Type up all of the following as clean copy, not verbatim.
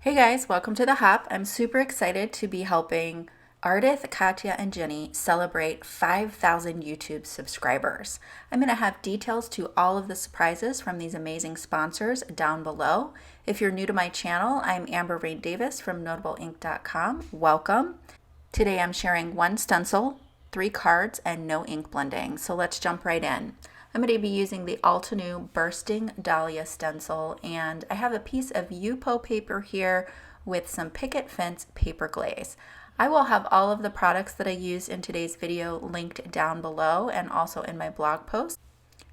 Hey guys, welcome to the Hop. I'm super excited to be helping Ardyth, Kathya, and Jenny celebrate 5,000 YouTube subscribers. I'm going to have details to all of the surprises from these amazing sponsors down below. If you're new to my channel, I'm Amber Rain Davis from NotableInk.com. Welcome. Today I'm sharing one stencil, 3 cards, and no ink blending. So let's jump right in. I'm going to be using the Altenew Bursting Dahlia stencil, and I have a piece of yupo paper here with some picket fence paper glaze. I will have all of the products that I used in today's video linked down below and also in my blog post.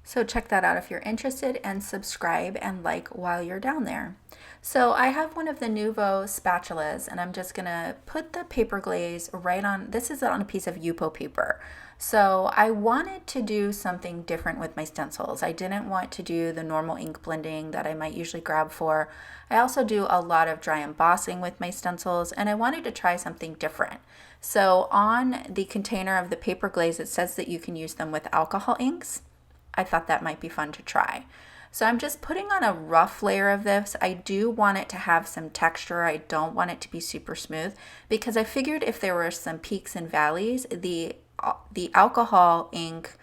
So check that out if you're interested, and subscribe and like while you're down there. So I have one of the Nuvo spatulas, and I'm just gonna put the paper glaze right on, this is on a piece of yupo paper. So I wanted to do something different with my stencils. I didn't want to do the normal ink blending that I might usually grab for. I also do a lot of dry embossing with my stencils, and I wanted to try something different. So on the container of the paper glaze, it says that you can use them with alcohol inks. I thought that might be fun to try. So I'm just putting on a rough layer of this. I do want it to have some texture. I don't want it to be super smooth because I figured if there were some peaks and valleys, the alcohol ink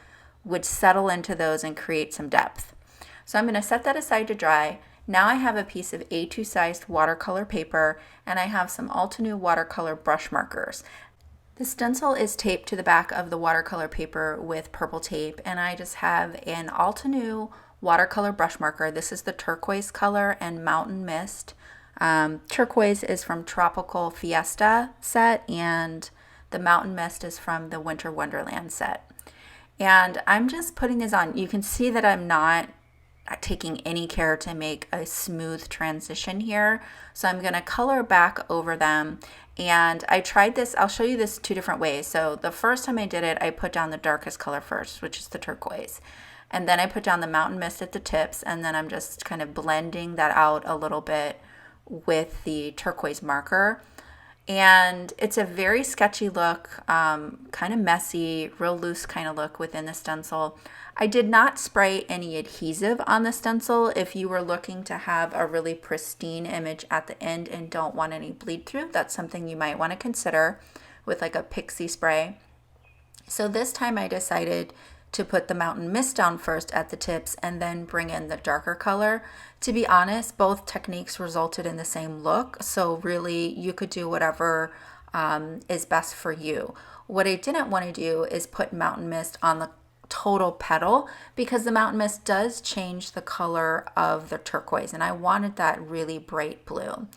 would settle into those and create some depth. So I'm going to set that aside to dry. Now I have a piece of A2 sized watercolor paper, and I have some Altenew watercolor brush markers. The stencil is taped to the back of the watercolor paper with purple tape, and I just have an Altenew watercolor brush marker. This is the turquoise color and Mountain Mist. Turquoise is from Tropical Fiesta set, and the Mountain Mist is from the Winter Wonderland set. And I'm just putting these on. You can see that I'm not taking any care to make a smooth transition here. So I'm going to color back over them. And I tried this, I'll show you this 2 different ways. So the first time I did it, I put down the darkest color first, which is the turquoise. And then I put down the Mountain Mist at the tips, and then I'm just kind of blending that out a little bit with the turquoise marker. And it's a very sketchy look, kind of messy, real loose kind of look within the stencil. I did not spray any adhesive on the stencil. If you were looking to have a really pristine image at the end and don't want any bleed through, that's something you might want to consider with like a pixie spray. So this time I decided to put the Mountain Mist down first at the tips and then bring in the darker color. To be honest, both techniques resulted in the same look, so really you could do whatever is best for you. What I didn't want to do is put Mountain Mist on the total petal because the Mountain Mist does change the color of the turquoise, and I wanted that really bright blue.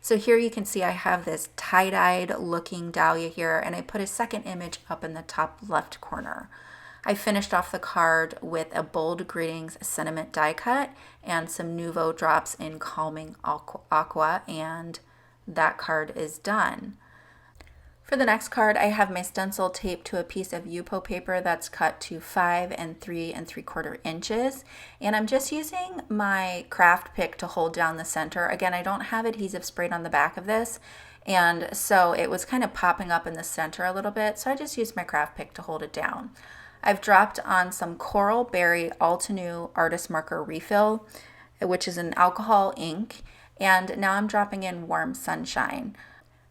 So here you can see I have this tie-dyed looking dahlia here, and I put a second image up in the top left corner. I finished off the card with a Bold Greetings sentiment die cut and some Nuvo drops in Calming Aqua, and that card is done. For the next card, I have my stencil taped to a piece of yupo paper that's cut to 5 3 3/4 inches, and I'm just using my craft pick to hold down the center. Again, I don't have adhesive sprayed on the back of this, and so it was kind of popping up in the center a little bit, so I just used my craft pick to hold it down. I've dropped on some Coral Berry Altenew Artist Marker Refill, which is an alcohol ink, and now I'm dropping in Warm Sunshine.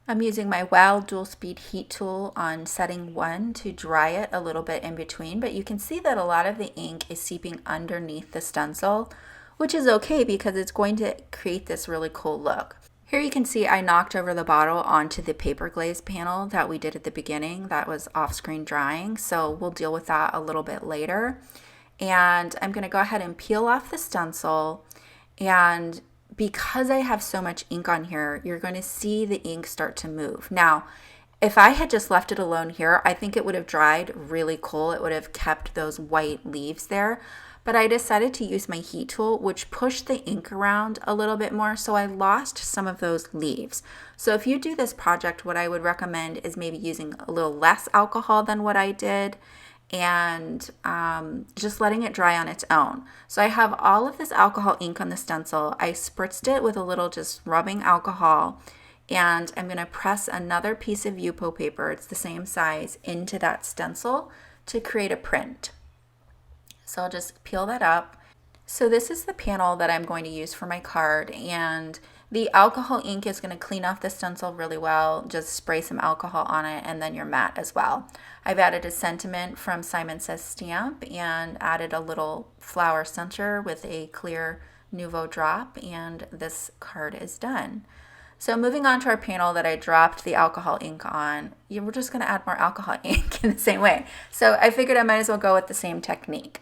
I'm using my Wild Dual Speed Heat Tool on setting 1 to dry it a little bit in between, but you can see that a lot of the ink is seeping underneath the stencil, which is okay because it's going to create this really cool look. Here you can see I knocked over the bottle onto the paper glaze panel that we did at the beginning. That was off-screen drying, so we'll deal with that a little bit later. And I'm going to go ahead and peel off the stencil, and because I have so much ink on here, you're going to see the ink start to move. Now, if I had just left it alone here, I think it would have dried really cool. It would have kept those white leaves there. But I decided to use my heat tool, which pushed the ink around a little bit more, so I lost some of those leaves. So if you do this project, what I would recommend is maybe using a little less alcohol than what I did, and just letting it dry on its own. So I have all of this alcohol ink on the stencil. I spritzed it with a little just rubbing alcohol, and I'm going to press another piece of yupo paper, it's the same size, into that stencil to create a print. So I'll just peel that up. So this is the panel that I'm going to use for my card, and The alcohol ink is going to clean off the stencil really well. Just spray some alcohol on it and then your mat as well. I've added a sentiment from Simon Says stamp and added a little flower center with a clear Nouveau drop, and this card is done. So moving on to our panel that I dropped the alcohol ink on, we're just going to add more alcohol ink in the same way. So I figured I might as well go with the same technique.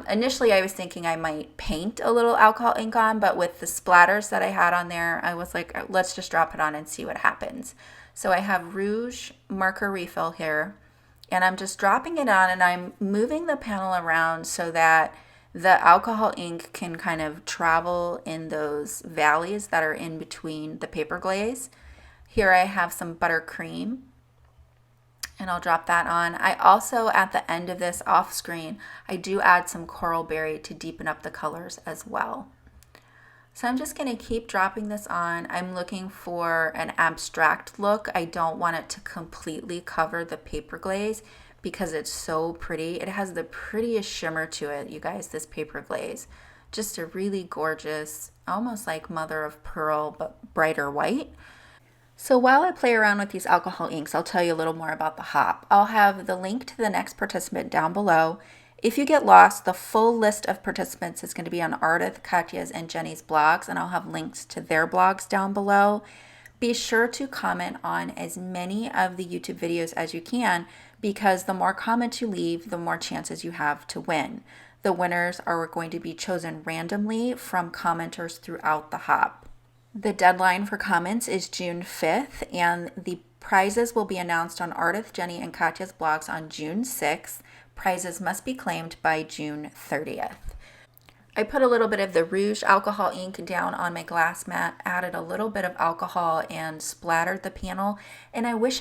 Initially, I was thinking I might paint a little alcohol ink on, but with the splatters that I had on there, I was like, let's just drop it on and see what happens. So I have rouge marker refill here, and I'm just dropping it on, and I'm moving the panel around so that the alcohol ink can kind of travel in those valleys that are in between the paper glaze. Here I have some buttercream, and I'll drop that on. I also, at the end of this off screen, I do add some coral berry to deepen up the colors as well. So I'm just going to keep dropping this on. I'm looking for an abstract look. I don't want it to completely cover the paper glaze because it's so pretty. It has the prettiest shimmer to it, you guys, this paper glaze. Just a really gorgeous, almost like mother of pearl, but brighter white. So while I play around with these alcohol inks, I'll tell you a little more about the hop. I'll have the link to the next participant down below. If you get lost, the full list of participants is going to be on Ardyth, Kathya's, and Jenny's blogs, and I'll have links to their blogs down below. Be sure to comment on as many of the YouTube videos as you can, because the more comments you leave, the more chances you have to win. The winners are going to be chosen randomly from commenters throughout the hop. The deadline for comments is June 5th, and the prizes will be announced on Ardyth, Jenny, and Kathya's blogs on June 6th. Prizes must be claimed by June 30th. I put a little bit of the rouge alcohol ink down on my glass mat, added a little bit of alcohol, and splattered the panel. And I wish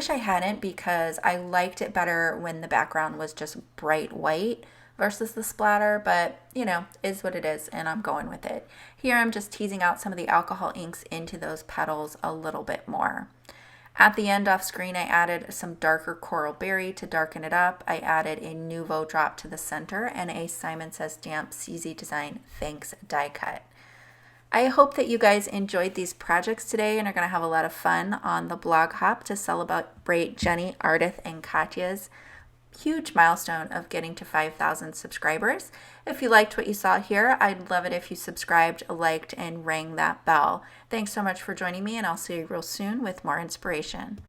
I hadn't, because I liked it better when the background was just bright white versus the splatter, but you know, is what it is, and I'm going with it. Here I'm just teasing out some of the alcohol inks into those petals a little bit more. At the end off screen, I added some darker coral berry to darken it up. I added a Nouveau drop to the center and a Simon Says stamp CZ Design Thanks die cut. I hope that you guys enjoyed these projects today and are going to have a lot of fun on the blog hop to celebrate Jenny, Ardyth, and Kathya's huge milestone of getting to 5,000 subscribers. If you liked what you saw here, I'd love it if you subscribed, liked, and rang that bell. Thanks so much for joining me, and I'll see you real soon with more inspiration.